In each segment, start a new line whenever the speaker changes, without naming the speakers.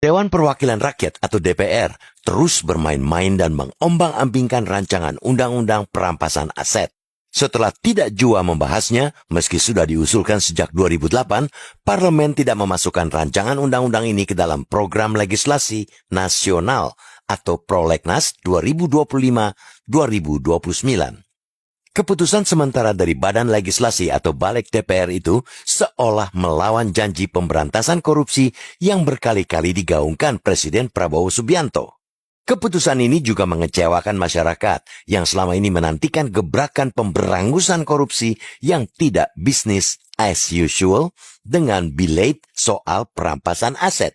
Dewan Perwakilan Rakyat atau DPR terus bermain-main dan mengombang-ambingkan rancangan undang-undang perampasan aset. Setelah tidak jua membahasnya, meski sudah diusulkan sejak 2008, Parlemen tidak memasukkan rancangan undang-undang ini ke dalam program legislasi nasional atau Prolegnas 2025-2029. Keputusan sementara dari Badan Legislasi atau Balik DPR itu seolah melawan janji pemberantasan korupsi yang berkali-kali digaungkan Presiden Prabowo Subianto. Keputusan ini juga mengecewakan masyarakat yang selama ini menantikan gebrakan pemberangusan korupsi yang tidak business as usual dengan belate soal perampasan aset.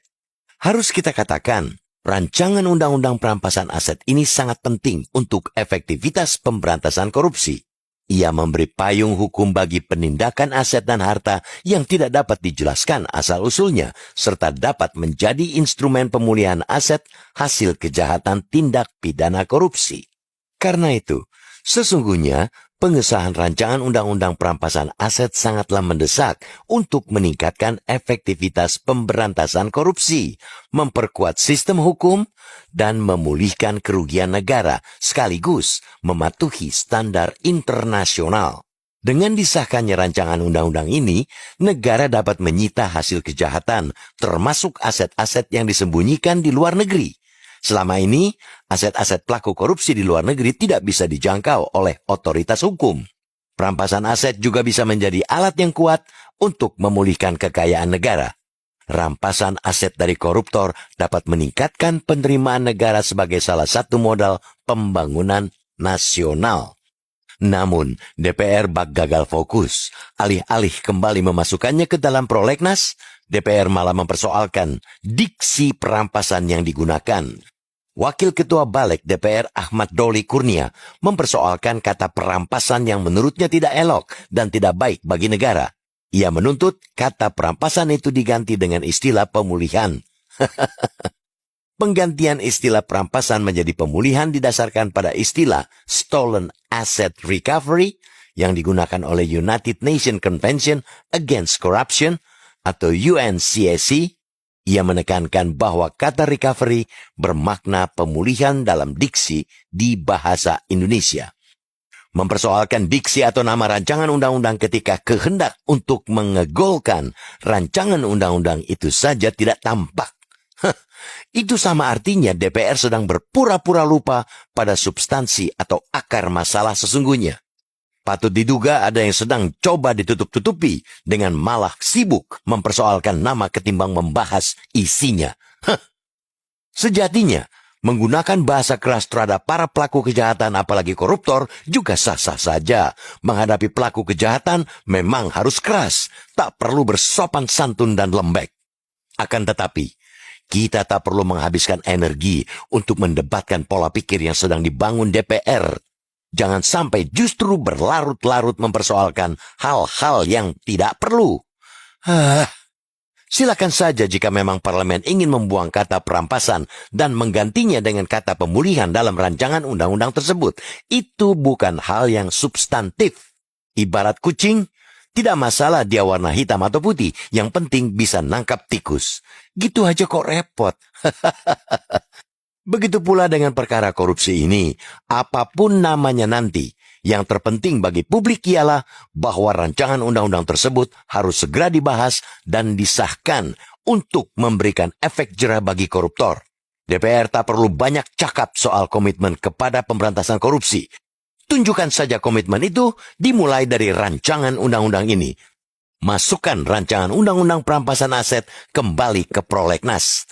Harus kita katakan, rancangan undang-undang perampasan aset ini sangat penting untuk efektivitas pemberantasan korupsi. Ia memberi payung hukum bagi penindakan aset dan harta yang tidak dapat dijelaskan asal-usulnya, serta dapat menjadi instrumen pemulihan aset hasil kejahatan tindak pidana korupsi. Karena itu, sesungguhnya pengesahan rancangan undang-undang perampasan aset sangatlah mendesak untuk meningkatkan efektivitas pemberantasan korupsi, memperkuat sistem hukum, dan memulihkan kerugian negara sekaligus mematuhi standar internasional. Dengan disahkannya rancangan undang-undang ini, negara dapat menyita hasil kejahatan, termasuk aset-aset yang disembunyikan di luar negeri. Selama ini, aset-aset pelaku korupsi di luar negeri tidak bisa dijangkau oleh otoritas hukum. Perampasan aset juga bisa menjadi alat yang kuat untuk memulihkan kekayaan negara. Rampasan aset dari koruptor dapat meningkatkan penerimaan negara sebagai salah satu modal pembangunan nasional. Namun, DPR bak gagal fokus. Alih-alih kembali memasukkannya ke dalam prolegnas, DPR malah mempersoalkan diksi perampasan yang digunakan. Wakil Ketua Balik DPR Ahmad Doli Kurnia mempersoalkan kata perampasan yang menurutnya tidak elok dan tidak baik bagi negara. Ia menuntut kata perampasan itu diganti dengan istilah pemulihan. Penggantian istilah perampasan menjadi pemulihan didasarkan pada istilah Stolen Asset Recovery yang digunakan oleh United Nations Convention Against Corruption atau UNCAC. Ia menekankan bahwa kata recovery bermakna pemulihan dalam diksi di bahasa Indonesia. Mempersoalkan diksi atau nama rancangan undang-undang ketika kehendak untuk mengegolkan rancangan undang-undang itu saja tidak tampak. Itu sama artinya DPR sedang berpura-pura lupa pada substansi atau akar masalah sesungguhnya. Patut diduga ada yang sedang coba ditutup-tutupi dengan malah sibuk mempersoalkan nama ketimbang membahas isinya. Sejatinya, menggunakan bahasa keras terhadap para pelaku kejahatan apalagi koruptor juga sah-sah saja. Menghadapi pelaku kejahatan memang harus keras, tak perlu bersopan santun dan lembek. Akan tetapi, kita tak perlu menghabiskan energi untuk mendebatkan pola pikir yang sedang dibangun DPR. Jangan sampai justru berlarut-larut mempersoalkan hal-hal yang tidak perlu. Silakan saja jika memang parlemen ingin membuang kata perampasan dan menggantinya dengan kata pemulihan dalam rancangan undang-undang tersebut. Itu bukan hal yang substantif. Ibarat kucing, tidak masalah dia warna hitam atau putih. Yang penting bisa nangkap tikus. Gitu aja kok repot. Begitu pula dengan perkara korupsi ini, apapun namanya nanti, yang terpenting bagi publik ialah bahwa rancangan undang-undang tersebut harus segera dibahas dan disahkan untuk memberikan efek jera bagi koruptor. DPR tak perlu banyak cakap soal komitmen kepada pemberantasan korupsi. Tunjukkan saja komitmen itu dimulai dari rancangan undang-undang ini. Masukkan rancangan undang-undang perampasan aset kembali ke prolegnas.